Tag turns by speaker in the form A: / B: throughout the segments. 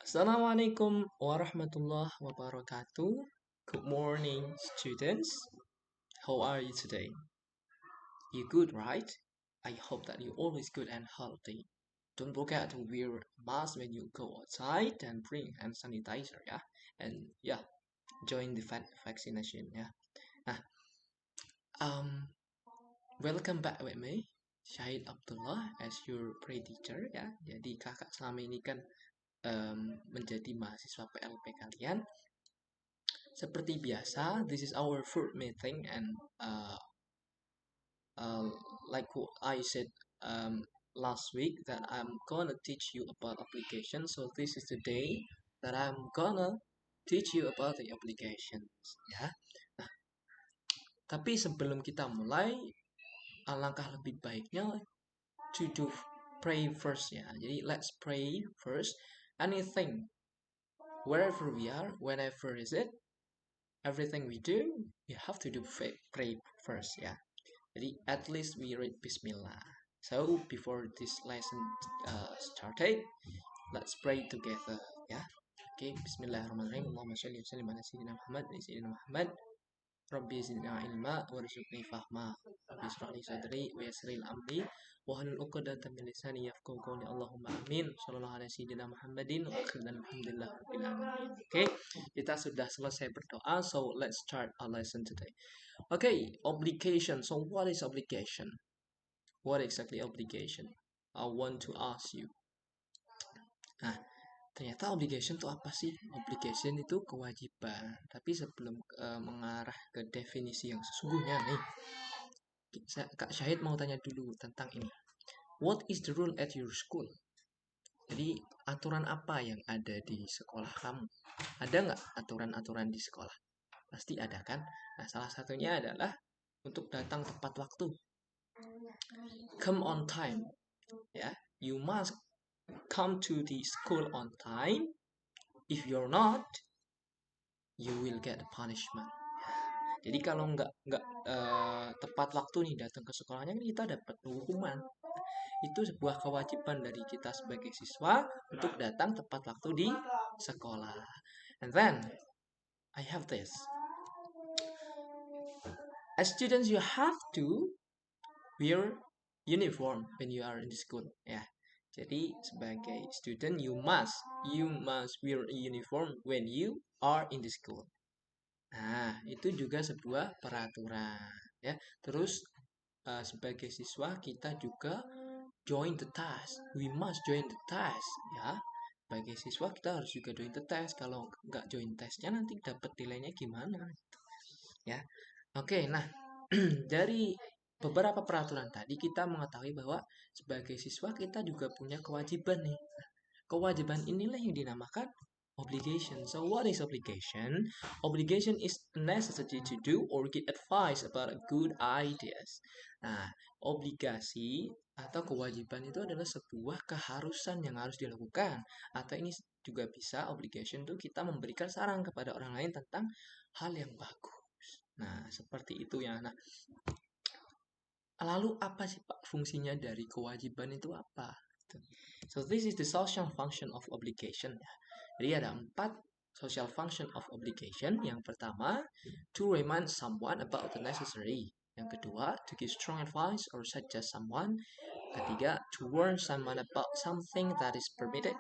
A: Assalamualaikum warahmatullahi wabarakatuh. Good morning, students. How are you today? You good, right? I hope that you're always good and healthy. Don't forget to wear a mask when you go outside and bring hand sanitizer, yeah? And yeah, join the vaccination, yeah? Nah, um, welcome back with me, Syahid Abdullah, as your pre-teacher, ya. Jadi kakak selama ini kan menjadi mahasiswa PLP kalian. Seperti biasa, this is our third meeting, and uh, like what I said last week, that I'm gonna teach you about application. So this is the day that I'm gonna teach you about the applications, ya. Nah, tapi sebelum kita mulai, alangkah lebih baiknya to do pray first, ya. Jadi let's pray first. Anything, wherever we are, whenever is it, everything we do, we have to do pray first, ya. Jadi at least we read Bismillah. So before this lesson started, let's pray together, ya. Oke, Bismillahirrahmanirrahim. Allahumma sholli wa sallim ala sayyidina Muhammad wa sayyidina Muhammad. Rabbi zidna ilma warzuqni fahma. Rabbi israh li sadri wa yassir li amri wahlul 'uqdatam min lisani yafqahu qawli. Allahumma amin. Shallallahu alaihi sayyidina Muhammadin wa akhiran alhamdulillah rabbil alamin. Oke, kita sudah selesai berdoa, so let's start our lesson today. Okay, obligation. So what is obligation? What exactly obligation? I want to ask you. Nah, ternyata obligation itu apa sih? Obligation itu kewajiban. Tapi sebelum mengarah ke definisi yang sesungguhnya nih, Kak Syahid mau tanya dulu tentang ini. What is the rule at your school? Jadi aturan apa yang ada di sekolah kamu? Ada nggak aturan-aturan di sekolah? Pasti ada kan? Nah, salah satunya adalah untuk datang tepat waktu. Come on time. Ya, you must come to the school on time. If you're not, you will get a punishment. Jadi kalau nggak tepat waktu nih datang ke sekolahnya, kita dapat hukuman. Itu sebuah kewajiban dari kita sebagai siswa untuk datang tepat waktu di sekolah. And then I have this. As students, you have to wear uniform when you are in the school. Ya, jadi sebagai student, you must wear a uniform when you are in the school. Nah, itu juga sebuah peraturan, ya. Terus sebagai siswa kita juga join the task. We must join the task, ya. Sebagai siswa kita harus juga join the task. Kalau nggak join testnya nanti dapat nilainya gimana, ya. Oke, nah dari beberapa peraturan tadi kita mengetahui bahwa sebagai siswa kita juga punya kewajiban nih. Kewajiban inilah yang dinamakan obligation. So what is obligation? Obligation is a necessity to do or get advice about a good ideas. Nah, obligasi atau kewajiban itu adalah sebuah keharusan yang harus dilakukan. Atau ini juga bisa obligation itu kita memberikan saran kepada orang lain tentang hal yang bagus. Nah, seperti itu ya. Nah, lalu apa sih Pak fungsinya dari kewajiban itu apa? So this is the social function of obligation. Jadi ada 4 social function of obligation. Yang pertama, to remind someone about the necessary. Yang kedua, to give strong advice or suggest someone. Ketiga, to warn someone about something that is permitted.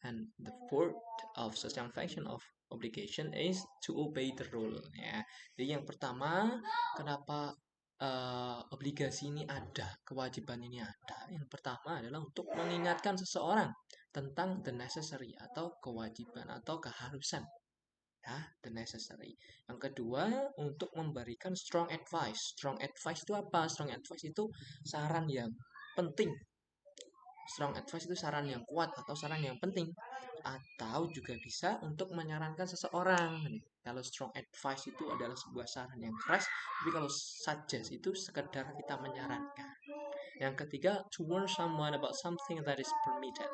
A: And the fourth of social function of obligation is to obey the rule. Ya. Jadi yang pertama, kenapa obligasi ini ada, kewajiban ini ada? Yang pertama adalah untuk mengingatkan seseorang tentang the necessary atau kewajiban atau keharusan. Ya, the necessary. Yang kedua, untuk memberikan strong advice. Strong advice itu apa? Strong advice itu saran yang penting. Strong advice itu saran yang kuat atau saran yang penting. Atau juga bisa untuk menyarankan seseorang. Kalau strong advice itu adalah sebuah saran yang keras, tapi kalau suggest itu sekedar kita menyarankan. Yang ketiga, to warn someone about something that is permitted.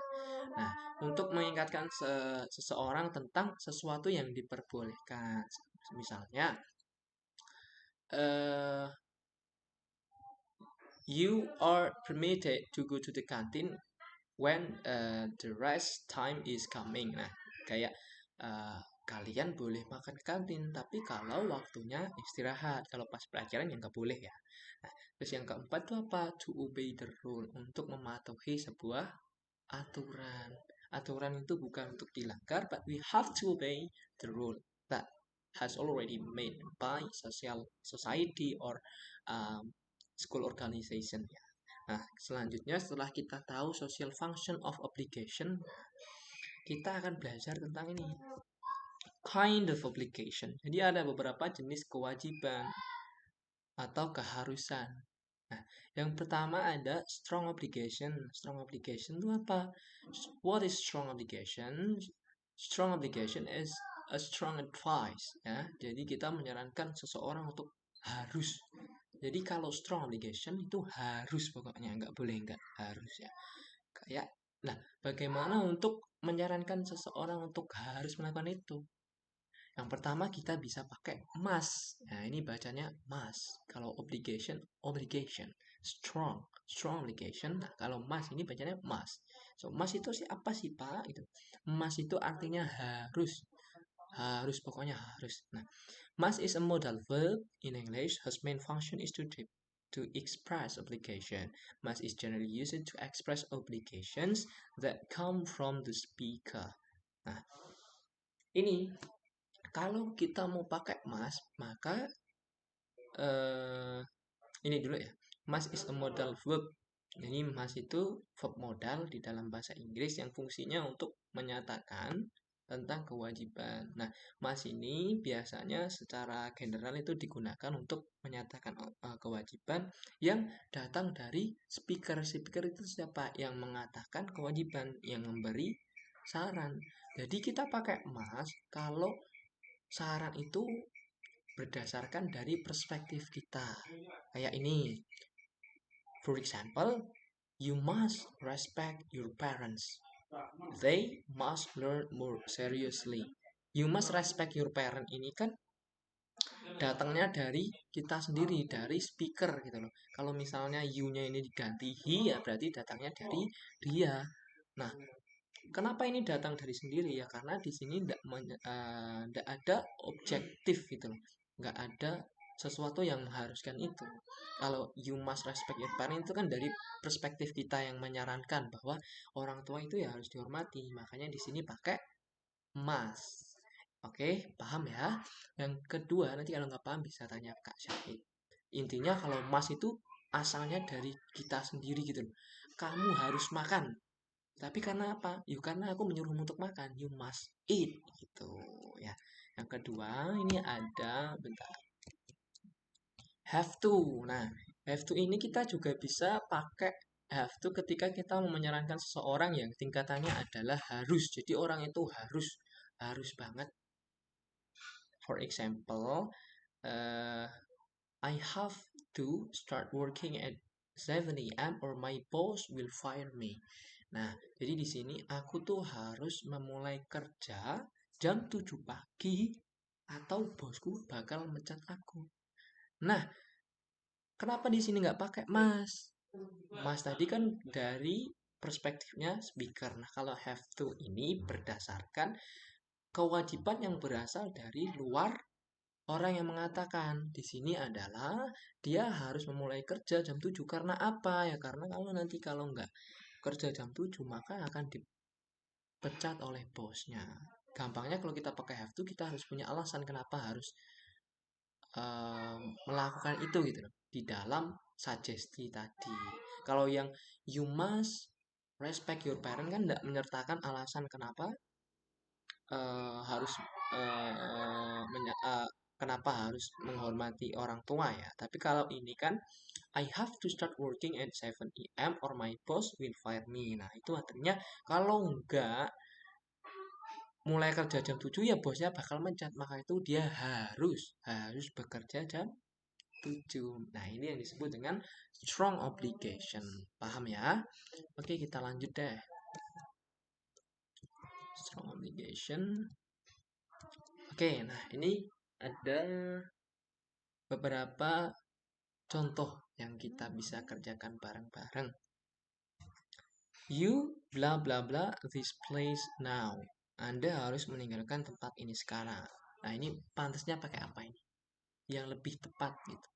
A: Nah, untuk mengingatkan seseorang tentang sesuatu yang diperbolehkan. Misalnya, you are permitted to go to the canteen when the rest time is coming. Nah, Kayak kalian boleh makan kantin, tapi kalau waktunya istirahat, kalau pas pelajaran ya nggak boleh ya. Nah, terus yang keempat itu apa? To obey the rule, untuk mematuhi sebuah aturan. Aturan itu bukan untuk dilanggar, but we have to obey the rule that has already made by society or um, school organization. Nah, selanjutnya setelah kita tahu social function of obligation, kita akan belajar tentang ini, kind of obligation. Jadi ada beberapa jenis kewajiban atau keharusan. Nah, yang pertama ada strong obligation. Strong obligation itu apa? What is strong obligation? Strong obligation is a strong advice. Ya, jadi kita menyarankan seseorang untuk harus. Jadi kalau strong obligation itu harus, pokoknya nggak boleh nggak, harus ya. Kayak, nah, bagaimana untuk menyarankan seseorang untuk harus melakukan itu? Yang pertama kita bisa pakai must. Nah, ini bacanya must. Kalau obligation, obligation. Strong, strong obligation. Nah, kalau must ini bacanya must. So, must itu sih apa sih, Pak? Gitu. Must itu artinya harus. Harus, pokoknya harus. Nah, must is a modal verb in English whose main function is to express obligation. Must is generally used to express obligations that come from the speaker. Nah, ini kalau kita mau pakai must, maka ini dulu ya. Must is a modal verb. Jadi must itu verb modal di dalam bahasa Inggris yang fungsinya untuk menyatakan tentang kewajiban. Nah, must ini biasanya secara general itu digunakan untuk menyatakan kewajiban yang datang dari speaker. Speaker itu siapa? Yang mengatakan kewajiban, yang memberi saran. Jadi kita pakai must kalau saran itu berdasarkan dari perspektif kita. Kayak ini. For example, you must respect your parents. They must learn more seriously. You must respect your parent ini kan datangnya dari kita sendiri, dari speaker gitu loh. Kalau misalnya you-nya ini diganti he, ya berarti datangnya dari dia. Nah, kenapa ini datang dari sendiri ya? Karena di sini tidak ada objektif gitu loh. Nggak ada sesuatu yang mengharuskan itu. Kalau you must respect your parent itu kan dari perspektif kita yang menyarankan bahwa orang tua itu ya harus dihormati. Makanya di sini pakai must. Oke, paham ya? Yang kedua, nanti kalau nggak paham bisa tanya Kak Syahid. Intinya kalau must itu asalnya dari kita sendiri gitu loh. Kamu harus makan. Tapi karena apa? Yuk karena aku menyuruhmu untuk makan. You must eat gitu ya. Yang kedua ini ada bentar. Have to. Nah, have to ini kita juga bisa pakai have to ketika kita mau menyarankan seseorang yang tingkatannya adalah harus. Jadi orang itu harus banget. For example, I have to start working at 7 a.m. or my boss will fire me. Nah, jadi di sini aku tuh harus memulai kerja jam 7 pagi atau bosku bakal mecat aku. Nah, kenapa di sini nggak pakai mas? Mas tadi kan dari perspektifnya speaker. Nah, kalau have to ini berdasarkan kewajiban yang berasal dari luar orang yang mengatakan. Di sini adalah dia harus memulai kerja jam 7 karena apa ya? Karena kalau nggak kerja jam 7 maka akan dipecat oleh bosnya. Gampangnya kalau kita pakai have to kita harus punya alasan kenapa harus melakukan itu gitu loh di dalam sugesti tadi. Kalau yang you must respect your parent kan tidak menyertakan alasan kenapa harus kenapa harus menghormati orang tua ya. Tapi kalau ini kan I have to start working at 7 a.m. or my boss will fire me. Nah, itu artinya kalau enggak mulai kerja jam 7 ya bosnya bakal mencat. Maka itu dia harus bekerja jam 7. Nah, ini yang disebut dengan strong obligation. Paham ya? Oke, kita lanjut deh. Strong obligation. Oke, nah ini ada beberapa contoh yang kita bisa kerjakan bareng-bareng. You blah blah blah this place now. Anda harus meninggalkan tempat ini sekarang. Nah, ini pantasnya pakai apa ini? Yang lebih tepat gitu.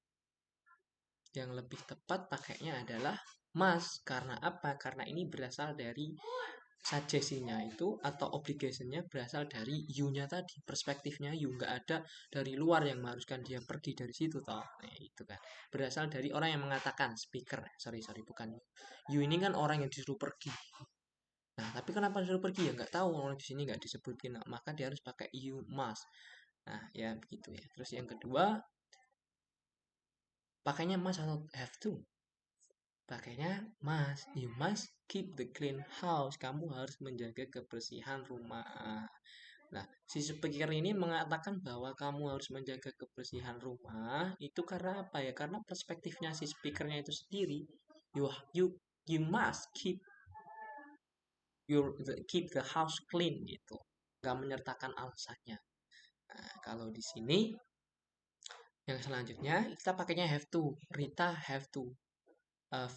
A: Yang lebih tepat pakainya adalah must. Karena apa? Karena ini berasal dari suggestinya itu atau obligationnya berasal dari you-nya tadi, perspektifnya you, nggak ada dari luar yang mengharuskan dia pergi dari situ toh. Nah, itu kan berasal dari orang yang mengatakan, speaker, sorry bukan you. You ini kan orang yang disuruh pergi. Nah, tapi kenapa disuruh pergi ya nggak tahu, orang di sini nggak disebutin. Nah, maka dia harus pakai you must. Nah, ya begitu ya. Terus yang kedua, pakainya must atau have to? Pakainya must. You must keep the clean house. Kamu harus menjaga kebersihan rumah. Nah, si speaker ini mengatakan bahwa kamu harus menjaga kebersihan rumah itu karena apa ya? Karena perspektifnya si speakernya itu sendiri. You you you must keep the house clean gitu. Gak menyertakan alasannya. Nah, kalau di sini yang selanjutnya kita pakainya have to. Rita have to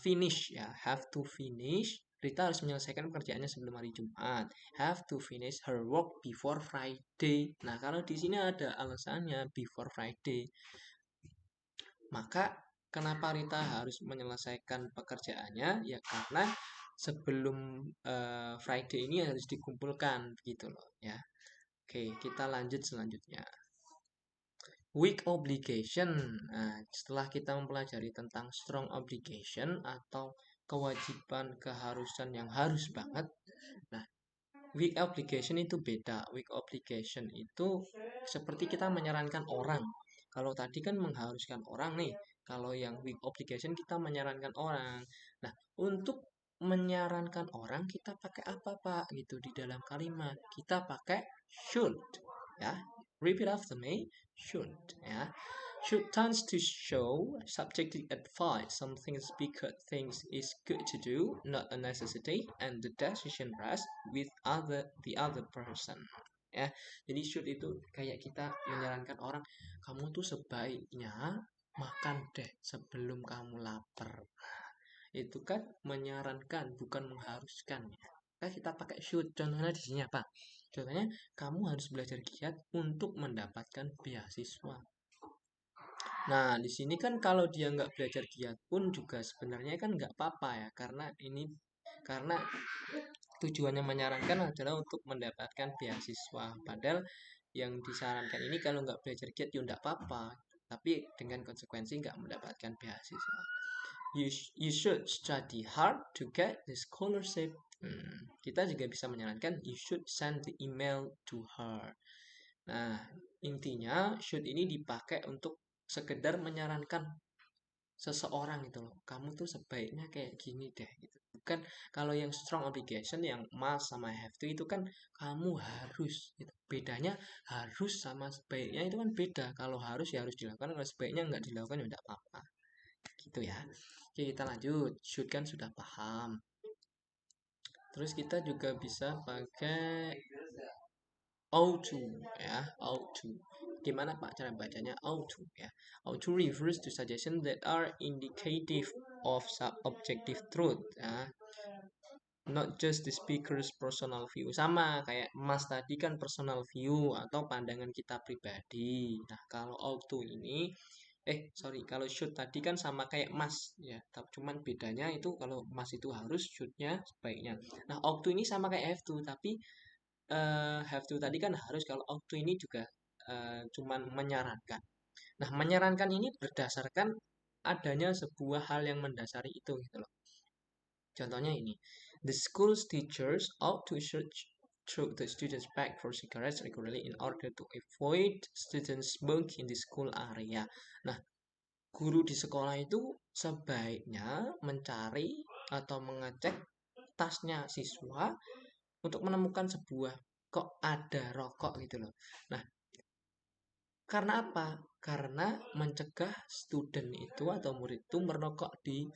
A: finish ya, have to finish. Rita harus menyelesaikan pekerjaannya sebelum hari Jumat. Have to finish her work before Friday. Nah, kalau di sini ada alasannya before Friday. Maka kenapa Rita harus menyelesaikan pekerjaannya? Ya karena sebelum Friday ini harus dikumpulkan gitu loh ya. Oke, kita lanjut selanjutnya. Weak obligation. Nah, setelah kita mempelajari tentang strong obligation atau kewajiban keharusan yang harus banget. Nah, weak obligation itu beda. Weak obligation itu seperti kita menyarankan orang. Kalau tadi kan mengharuskan orang nih. Kalau yang weak obligation kita menyarankan orang. Nah, untuk menyarankan orang kita pakai apa Pak? Gitu di dalam kalimat. Kita pakai should ya. Repeat after me. Should ya. Should tends to show subjective advice, something the speaker thinks is good to do, not a necessity, and the decision rests with the other person. Ya, jadi should itu kayak kita menyarankan orang, kamu tuh sebaiknya makan deh sebelum kamu lapar. Itu kan menyarankan, bukan mengharuskan. Kan kita pakai should. Contohnya di sini apa? Contohnya, kamu harus belajar giat untuk mendapatkan beasiswa. Nah, di sini kan kalau dia nggak belajar giat pun juga sebenarnya kan nggak apa-apa ya, karena tujuannya menyarankan adalah untuk mendapatkan beasiswa. Padahal yang disarankan ini kalau nggak belajar giat ya nggak apa-apa, tapi dengan konsekuensi nggak mendapatkan beasiswa. You should study hard to get the scholarship. Kita juga bisa menyarankan you should send the email to her. Nah, intinya should ini dipakai untuk sekedar menyarankan seseorang gitu loh. Kamu tuh sebaiknya kayak gini deh gitu. Bukan kalau yang strong obligation yang must sama have to itu kan kamu harus gitu. Bedanya harus sama sebaiknya itu kan beda. Kalau harus ya harus dilakukan, kalau sebaiknya nggak dilakukan ya nggak apa-apa. Gitu ya. Oke, kita lanjut. Should kan sudah paham. Terus kita juga bisa pakai ought to ya, ought to. Gimana Pak cara bacanya ought to ya? Ought to refers to suggestions that are indicative of subjective truth ya. Not just the speaker's personal view. Sama kayak Mas tadi kan personal view atau pandangan kita pribadi. Nah, kalau ought to ini sorry, kalau should tadi kan sama kayak Mas ya. Tapi cuman bedanya itu kalau Mas itu harus, should-nya sebaiknya. Nah, ought to ini sama kayak have to, tapi have to tadi kan harus, kalau ought to ini juga cuman menyarankan. Nah, menyarankan ini berdasarkan adanya sebuah hal yang mendasari itu gitu loh. Contohnya ini, the school's teachers ought to search through the students' bag for cigarettes regularly in order to avoid students smoke in the school area. Nah, guru di sekolah itu sebaiknya mencari atau mengecek tasnya siswa untuk menemukan sebuah kok ada rokok gitu loh. Nah, karena apa? Karena mencegah student itu atau murid itu merokok di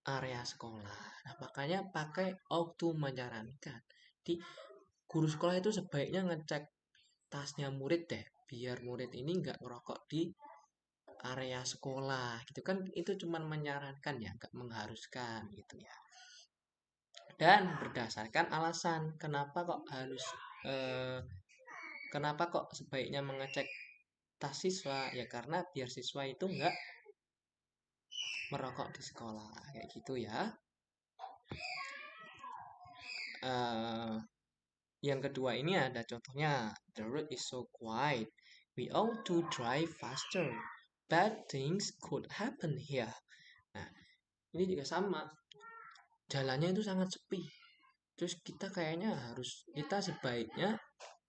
A: area sekolah. Nah, makanya pakai auto menyarankan. Di guru sekolah itu sebaiknya ngecek tasnya murid deh, biar murid ini nggak ngerokok di area sekolah gitu kan, itu cuman menyarankan ya, nggak mengharuskan gitu ya. dan berdasarkan alasan eh, kenapa kok sebaiknya mengecek tas siswa, ya karena biar siswa itu nggak merokok di sekolah kayak gitu ya. Eh, yang kedua ini ada contohnya, the road is so quiet, we ought to drive faster, bad things could happen here. Nah, ini juga sama, jalannya itu sangat sepi, terus kita sebaiknya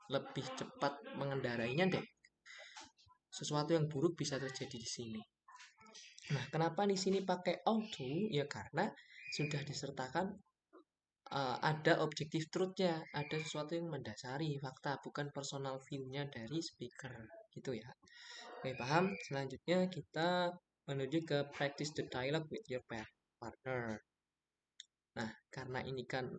A: lebih cepat mengendarainya deh, sesuatu yang buruk bisa terjadi di sini. Nah, kenapa di sini pakai auto? Ya karena sudah disertakan ada objektif truth-nya, ada sesuatu yang mendasari fakta, bukan personal view-nya dari speaker, gitu ya. Oke, paham? Selanjutnya kita menuju ke practice the dialogue with your partner. Nah, karena ini kan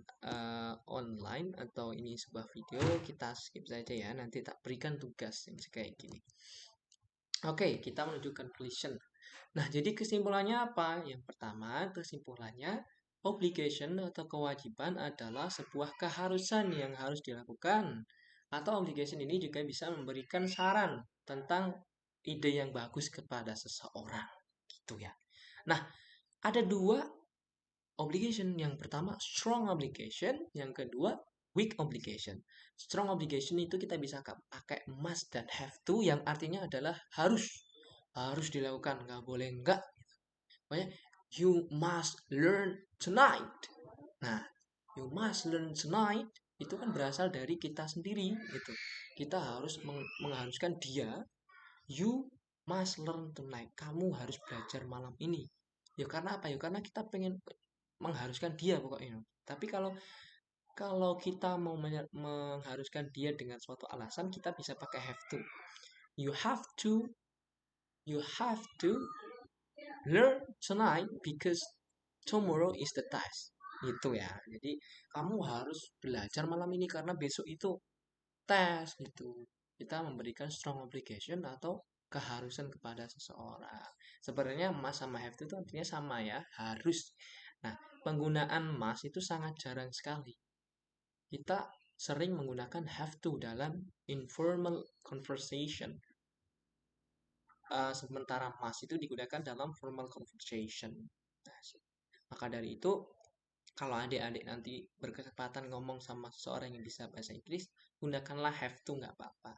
A: online atau ini sebuah video, kita skip saja ya. Nanti tak berikan tugas yang kayak gini. Oke, kita menuju conclusion. Nah, jadi kesimpulannya apa? Yang pertama, kesimpulannya obligation atau kewajiban adalah sebuah keharusan yang harus dilakukan. Atau obligation ini juga bisa memberikan saran tentang ide yang bagus kepada seseorang. Gitu ya. Nah, ada dua obligation. Yang pertama, strong obligation. Yang kedua, weak obligation. Strong obligation itu kita bisa pakai must dan have to, yang artinya adalah harus. Harus dilakukan, nggak boleh enggak. Pokoknya, you must learn tonight. Nah, you must learn tonight itu kan berasal dari kita sendiri gitu. Kita harus mengharuskan dia, you must learn tonight. Kamu harus belajar malam ini. Ya karena apa? Ya karena kita pengen mengharuskan dia pokoknya. Tapi kalau kalau kita mau mengharuskan dia dengan suatu alasan, kita bisa pakai have to. You have to, you have to learn tonight because tomorrow is the test. Gitu ya. Jadi kamu harus belajar malam ini karena besok itu tes gitu. Kita memberikan strong obligation atau keharusan kepada seseorang. Sebenarnya must sama have to itu artinya sama ya, harus. Nah, penggunaan must itu sangat jarang sekali. Kita sering menggunakan have to dalam informal conversation. Sementara must itu digunakan dalam formal conversation. Nah, maka dari itu, kalau adik-adik nanti berkesempatan ngomong sama seseorang yang bisa bahasa Inggris, gunakanlah have to, nggak apa-apa.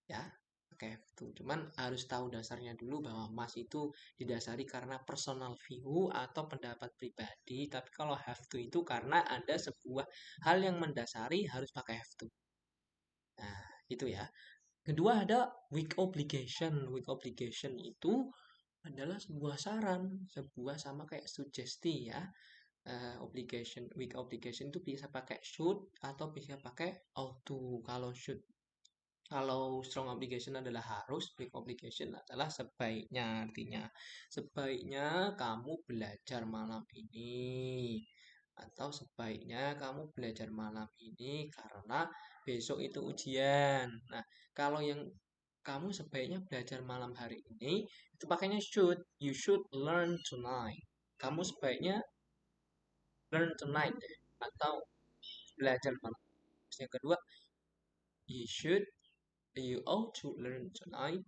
A: Ya, pakai have to. Cuman harus tahu dasarnya dulu bahwa must itu didasari karena personal view atau pendapat pribadi. Tapi kalau have to itu karena ada sebuah hal yang mendasari harus pakai have to. Nah, itu ya. Kedua ada weak obligation. Weak obligation itu adalah sebuah saran, sebuah sama kayak sugesti ya. Obligation, weak obligation itu bisa pakai should atau bisa pakai ought to. Kalau strong obligation adalah harus, weak obligation adalah sebaiknya. Artinya, sebaiknya kamu belajar malam ini. Atau sebaiknya kamu belajar malam ini karena besok itu ujian. Nah, kalau yang kamu sebaiknya belajar malam hari ini, itu pakainya should. You should learn tonight. Kamu sebaiknya learn tonight atau belajar malam. Yang kedua, you should, you ought to learn tonight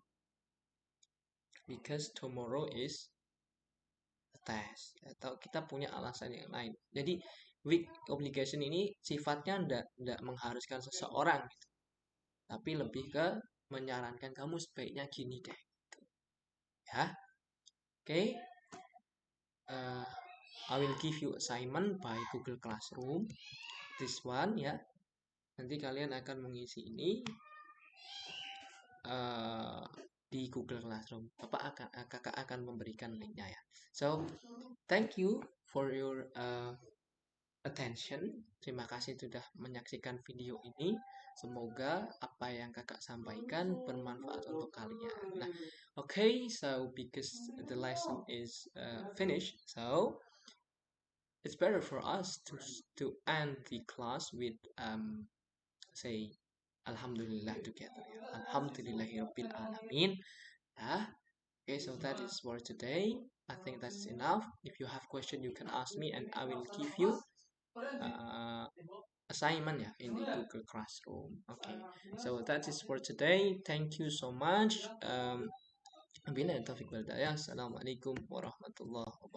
A: because tomorrow is a test. Atau kita punya alasan yang lain. Jadi weak obligation ini sifatnya tidak mengharuskan seseorang, gitu. Tapi lebih ke menyarankan kamu sebaiknya gini deh. Gitu. Ya, oke. Okay. I will give you assignment by Google Classroom. This one ya. Nanti kalian akan mengisi ini di Google Classroom. Kakak akan memberikan linknya ya. So, thank you for your attention. Terima kasih sudah menyaksikan video ini. Semoga apa yang kakak sampaikan bermanfaat untuk kalian. Nah, okay, so because the lesson is finished, so it's better for us to end the class with say Alhamdulillah together. Alhamdulillahirabbil alamin. Okay, so that is for today. I think that's enough. If you have question, you can ask me, and I will give you uh, assignment ya in the Google Classroom. Okay, so that is for today. Thank you so much. Bila Taufik Wal Hidayah. Assalamualaikum warahmatullahi wabarakatuh.